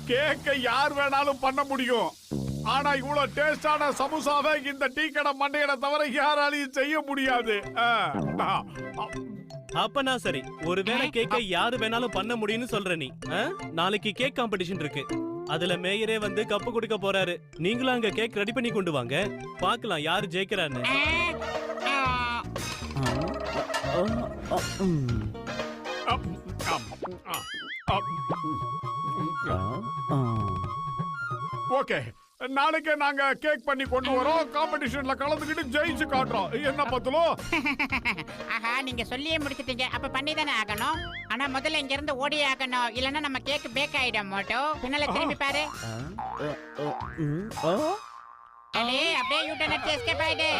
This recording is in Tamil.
கேக்க யார் வேணாலும் பண்ண முடியும். ஆனா இவ்வளவு டேஸ்டான சமோசாவை இந்த டீ கடை மண்டையனை தவிர யாராலையும் செய்ய முடியாது. அப்பனா சரி, ஒருவேளை கேக்க யாரு வேணாலும் பண்ண முடியும்னு சொல்ற நீ. நாளைக்கு கேக் காம்படிஷன் இருக்கு. அதுல மேயரே வந்து கப்பு கொடுக்க போறாரு. நீங்களும் அங்க கேக் ரெடி பண்ணி கொண்டு வாங்க. பார்க்கலாம் யாரு ஜெயிக்கிறான்னு. ஓகே, நாளைக்கு நாங்க கேக் பண்ணி கொண்டு வரோம். காம்படிஷன்ல கலந்துக்கிட்டு ஜெயிச்சு காட்டுறோம். என்ன பத்துலோ? ஆஹா, நீங்க சொல்லியே முடிச்சிட்டீங்க. அப்ப பண்ணி தானே ஆகணும். ஆனா முதல்ல இங்க இருந்து ஓடி ஆகணும். இல்லன்னா நம்ம கேக் பேக் ஆயிடும். மோட்டோ பின்னால திரும்பி பாரு. அப்படியே யூ டர்ன் அடிச்சு எஸ்கேப் ஆயிடு.